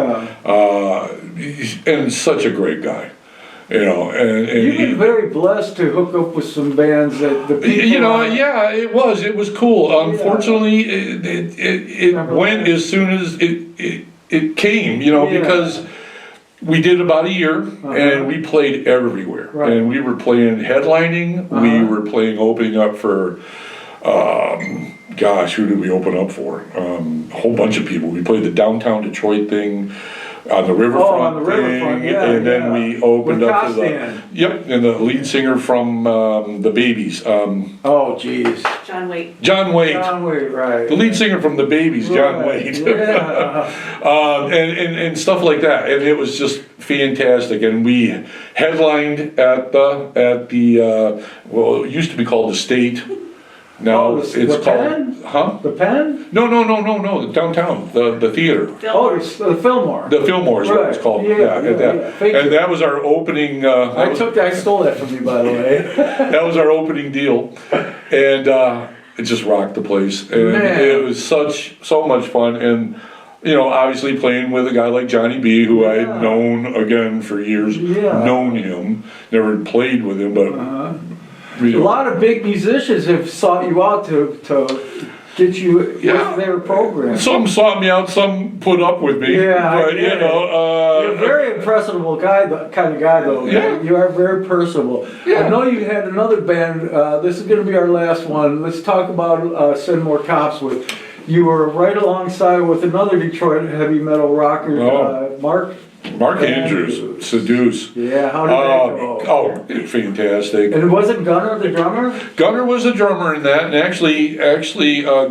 and such a great guy, And you've been very blessed to hook up with some bands that the people. It was cool. Unfortunately, it went as soon as it came, because we did about a year, and we played everywhere, and we were playing headlining, we were playing opening up for. Who did we open up for? A whole bunch of people. We played the downtown Detroit thing, on the riverfront and then we opened up to and the lead singer from the Babies. Oh, geez. John Waite. John Waite, right. The lead singer from the Babies, John Waite. And stuff like that. And it was just fantastic. And we headlined at the it used to be called the State. Now Oh, it's the called, Pen? huh? The Pen? No, downtown, the theater. Oh, it's the Fillmore. The Fillmore is what it's Right. called. Yeah, at yeah, that. yeah. Thank And you. that was our opening, I stole that from you, by the way. that was our opening deal. And it just rocked the place. And Man. it was so much fun. And, obviously playing with a guy like Johnny B, who I had known, again, for years, Yeah. known him, never played with him, but... A lot of big musicians have sought you out to get you with their program. Some sought me out, some put up with me. Yeah, but, you're a very impressionable guy, kind of guy, though. Yeah. You are very personable. Yeah. I know you had another band. This is going to be our last one. Let's talk about Send More Cops with. You were right alongside with another Detroit heavy metal rocker, Mark Andrews, Seduce. Yeah, how did that go? Oh, fantastic. And wasn't Gunnar the drummer? Gunnar was the drummer in that, and actually,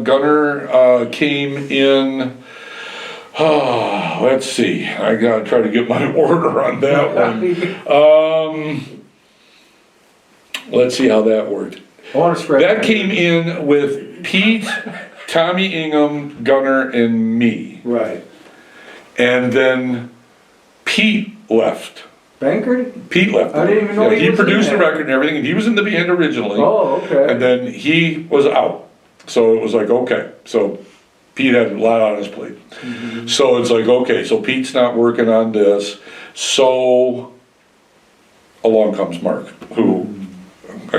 Gunnar came in. Let's see. I gotta try to get my order on that one. Let's see how that worked. I want to scratch That came in with Pete, Tommy Ingham, Gunnar, and me. Right. And then Pete left. Bankard? Pete left. I didn't even know he was in produced the that. record and everything, and he was in the band originally. Oh, okay. And then he was out. So it was like, okay. So Pete had a lot on his plate. Mm-hmm. So it's like, okay, so Pete's not working on this. So along comes Mark, who,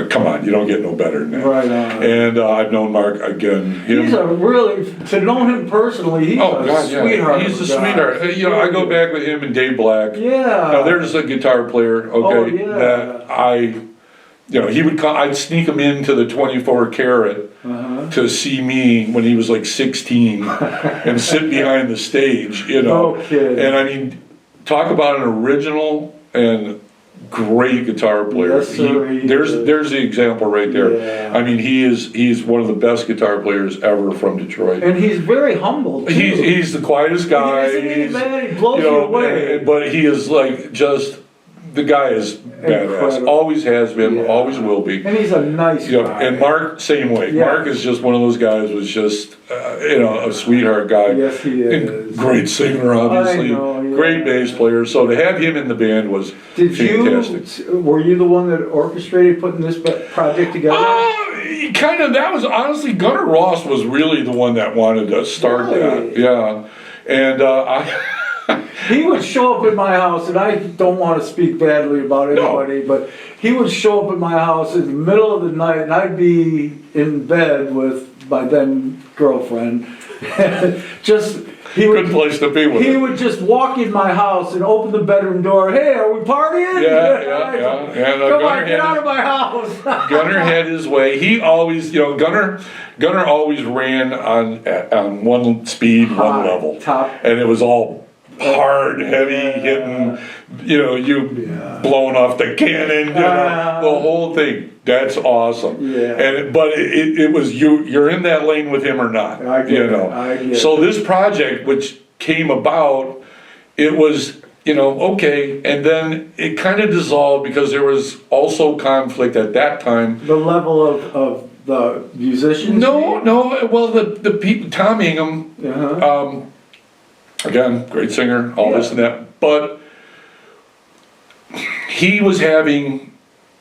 come on, you don't get no better than that. Right on. And I've known Mark, again. He's a really, to know him personally, he's a sweetheart. He's a of a guy. sweetheart. I go back with him and Dave Black. Yeah. Now there's a guitar player, okay, Oh, yeah. that he would come, I'd sneak him into the 24 Carat to see me when he was like 16 and sit behind the stage, No kidding. And I mean, talk about an original and great guitar player. Yes, sir, he there's is. the example right there. Yeah. I mean, he's one of the best guitar players ever from Detroit. And he's very humble, too. He's the quietest guy. Isn't he, He's, man? He blows you away. But he is like just, the guy is badass. Incredible. Always has been, Yeah. always will be. And he's a nice guy. And Mark, same way. Yeah. Mark is just one of those guys who's just, a sweetheart guy. Yes, he And is. great singer, obviously. I know, yeah. Great bass player. So to have him in the band was Did fantastic. were you the one that orchestrated putting this project together? Kind of, that was honestly, Gunnar Ross was really the one that wanted to start Really? that. Yeah. And He would show up at my house, and I don't want to speak badly about anybody, but he would show up at my house in the middle of the night, and I'd be in bed with my then girlfriend. good place to be with He him. would just walk in my house and open the bedroom door. Hey, are we partying? Yeah. And, Come Gunnar on, get out of my house. Gunnar had his way. He always, Gunnar always ran on one speed, one High, level. top. And it was all hard, heavy, hitting, blowing off the cannon, the whole thing. That's awesome. Yeah. But it was you're in that lane with him or not. I get it. I get So it. this project, which came about, it was, okay, and then it kind of dissolved because there was also conflict at that time. The level of the musicians? No, well, the people, Tom Ingham, again, great singer, all this and that, but he was having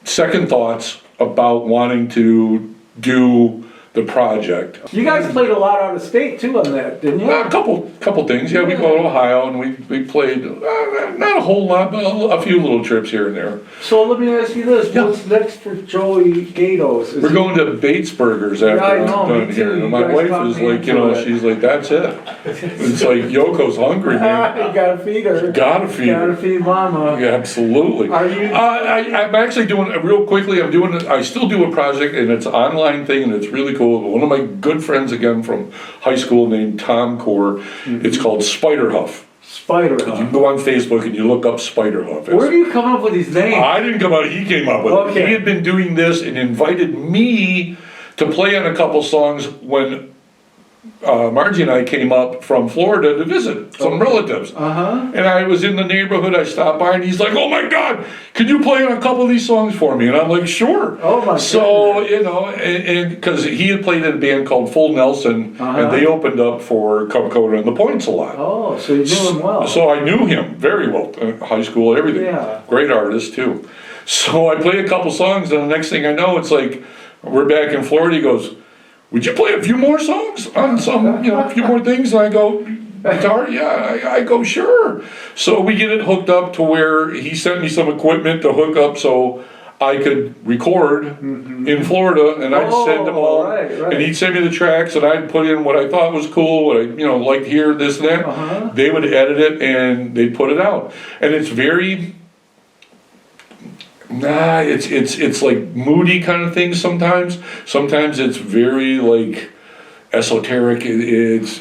second thoughts about wanting to do the project. You guys played a lot out of state too on that, didn't you? A couple things. Yeah, we go to Ohio and we played not a whole lot, but a few little trips here and there. So let me ask you this: what's next for Joey Gaydos? We're going to Bates Burgers after I know, I'm done me here. too. And my You guys wife got is me like, into it. she's like, that's it. It's like Yoko's hungry, man. You gotta feed her. Gotta feed her. Gotta feed Mama. Yeah, absolutely. Are you? I'm actually doing real quickly. I still do a project, and it's an online thing, and it's really cool. One of my good friends again from high school named Tom Core. It's called Spider Huff. Spider. You can go on Facebook and you look up Spider Huff. Where do you come up with these names? I didn't come out. He came up with it. Okay. He had been doing this and invited me to play on a couple songs when Margie and I came up from Florida to visit some relatives. And I was in the neighborhood, I stopped by, and he's like, oh my God, can you play a couple of these songs for me? And I'm like, sure. Oh my So, goodness. you know, and because he had played in a band called Full Nelson, and they opened up for Cub Coda and the Points a lot. Oh, so you knew him well. So I knew him very well, high school, everything. Yeah. Great artist too. So I played a couple songs, and the next thing I know, it's like, we're back in Florida, he goes, would you play a few more songs on some, you know, a few more things? And I go, guitar? Yeah, I go, sure. So we get it hooked up to where he sent me some equipment to hook up so I could record in Florida, and I'd send them all, and he'd send me the tracks, and I'd put in what I thought was cool, what I, you know, liked here, this and that. They would edit it, and they'd put it out. And it's very... it's like moody kind of things sometimes. Sometimes it's very like esoteric. It's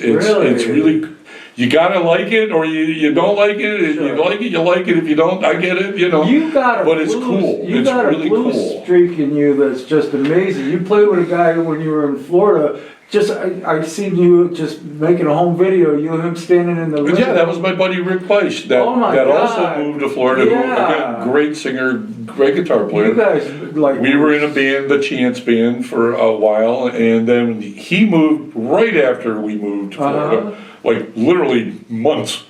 really, you gotta like it or you don't like it. If you like it, you like it. If you don't, I get it. You know. You got a but blues, it's cool. You it's got really a blues cool. streak in you that's just amazing. You played with a guy when you were in Florida. I seen you just making a home video. You and him standing in the living Yeah, that was my buddy Rick Pleisch that also moved to Florida. Yeah. Again, great singer, great guitar player. You guys like we were in a band, the Chance Band, for a while, and then he moved right after we moved to Florida, like literally months.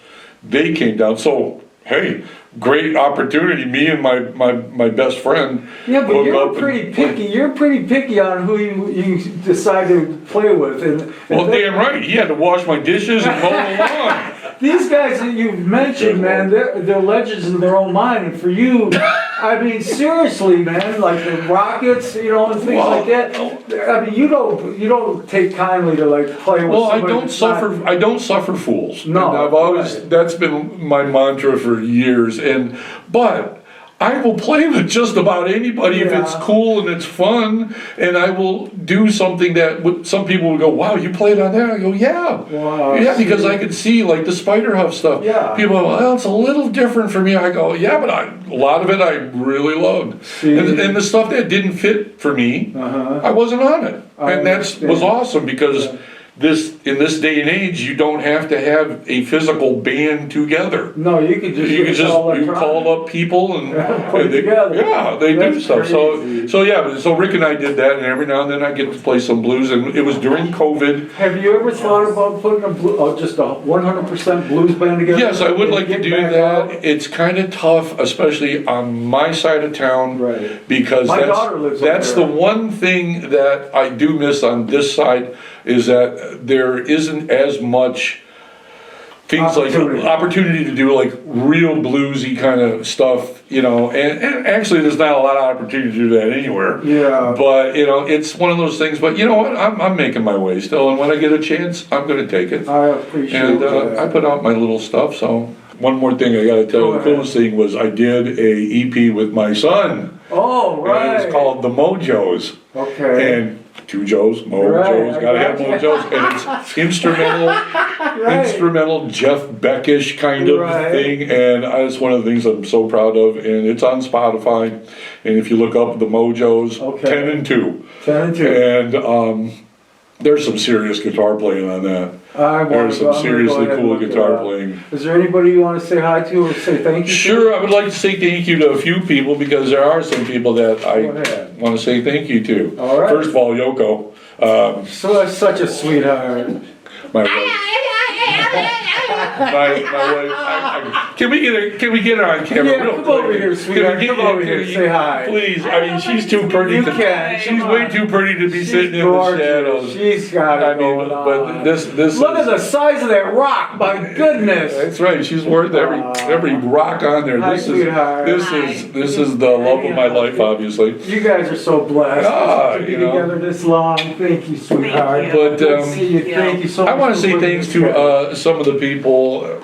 They came down, so hey, great opportunity. Me and my best friend. Yeah, but you're pretty picky. You're pretty picky on who you decide to play with. And well, damn right. He had to wash my dishes and mow the lawn. These guys that you've mentioned, man, they're legends in their own mind. And for you, I mean, seriously, man, like the Rockets, you know, and things like that. I mean, you don't take kindly to like play with. Well, I somebody don't suffer fools. No, and I've always that's been my mantra for years. But I will play with just about anybody if it's cool and it's fun, and I will do something that some people will go, wow, you played on that? I go, yeah. Wow, yeah, because I could see like the Spider Huff stuff. Yeah. People go, well, it's a little different for me. I go, yeah, but a lot of it I really loved. And the stuff that didn't fit for me, I wasn't on it. And that was awesome because in this day and age, you don't have to have a physical band together. No, you could just call up people and put it together. Yeah, they do stuff. Crazy. So Rick and I did that, and every now and then I get to play some blues, and it was during COVID. Have you ever thought about putting just a 100% blues band together? Yes, I would like to do that. Out? It's kind of tough, especially on my side of town, because that's the one thing that I do miss on this side. Is that there isn't as much things like opportunity to do like real bluesy kind of stuff, you know, and actually there's not a lot of opportunity to do that anywhere. Yeah. But, you know, it's one of those things, but you know what, I'm making my way still, and when I get a chance, I'm going to take it. I appreciate that. I put out my little stuff, so. One more thing I got to tell you, the coolest thing was I did a EP with my son. Oh, right. And it's called The Mojos. Okay. And two Joes, Joes, gotta have Mojos, and it's instrumental Jeff Beckish kind of thing, and it's one of the things I'm so proud of, and it's on Spotify, and if you look up the Mojos, 10 and 2. 10 and 2. And there's some serious guitar playing on that. There's some seriously cool guitar playing. Is there anybody you want to say hi to or say thank you to? Sure, I would like to say thank you to a few people because there are some people that I want to say thank you to. All right. First of all, Yoko. So that's such a sweetheart. My wife. My wife. Can we get her on camera? Yeah, come over here, sweetheart. Come over here. Say hi. Please. I mean, she's too pretty. She's way too pretty to be sitting in the shadows. She's got it going on. But this. Look at the size of that rock. My goodness. That's right. She's worth every rock on there. Hi, sweetheart. This is the love of my life, obviously. You guys are so blessed to be together this long. Thank you, sweetheart. But thank you so much. I want to say thanks to some of the people,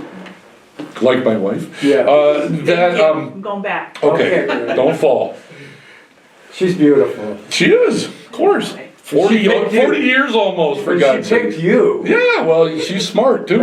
like my wife. Yeah. I'm going back. Okay, don't fall. She's beautiful. She is, of course. 40 years almost, for God's sake. She picked you. Yeah, well, she's smart, too.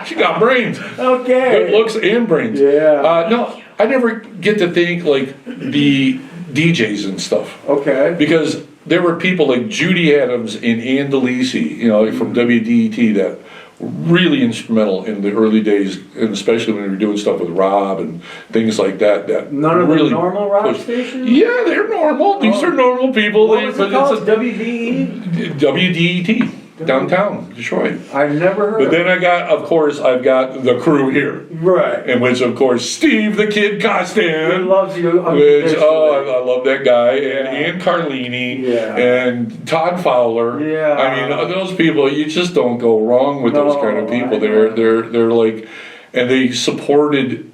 She got brains. Okay. Good looks and brains. Yeah. No, I never get to think, like, the DJs and stuff. Okay. Because there were people like Judy Adams and Ann DeLisi, you know, from WDET that were really instrumental in the early days, and especially when we were doing stuff with Rob and things like that. That None of really the normal rock pushed- stations? Yeah, they're normal. These are normal people. What was it But called? it's WDE? WDET, downtown Detroit. I've never heard But of then I've got the crew here, it. Right. in which of course Steve the Kid He Costin. loves you. Which, unconditionally. I love that guy, and Yeah. Ann Carlini, Yeah. and Todd Fowler. Yeah. I mean, those people, you just don't go wrong with those No, kind of people. I know. They're like, and they supported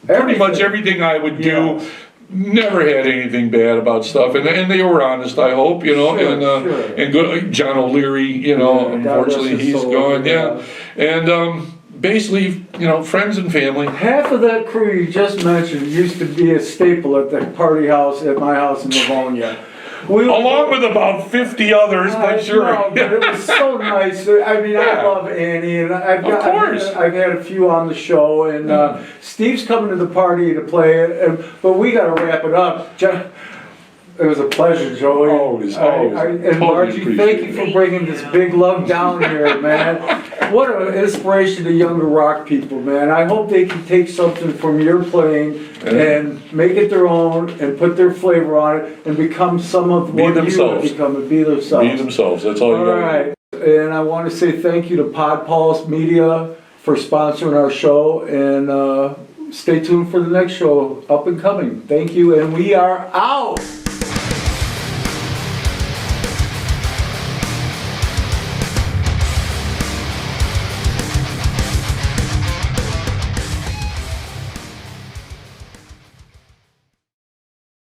pretty much Everything. everything I would do. Yeah. Never had anything bad about stuff, and they were honest, I hope, you know, Sure, and sure. and good. John O'Leary, you know, Yeah, God unfortunately rest his he's soul, gone, yeah. and basically, you know, friends and family. Half of that crew you just mentioned used to be a staple at the party house at my house in Livonia. We would- Along with about 50 others, I but sure. know, but it was so nice. I mean, Yeah. I love Annie, and Of course. I've had a few on the show, and Steve's coming to the party to play it, but we got to wrap it up. It was a pleasure, Joey. Always. And Totally Margie, thank appreciate you for bringing this big love down here, man. What an inspiration to younger rock people, man. I hope they can take something from your playing and make it their own and put their flavor on it and become some of Be what you themselves. have become and be themselves. Be themselves, that's all you All got. right, and I want to say thank you to Pod Pulse Media for sponsoring our show, and stay tuned for the next show up and coming. Thank you, and we are out.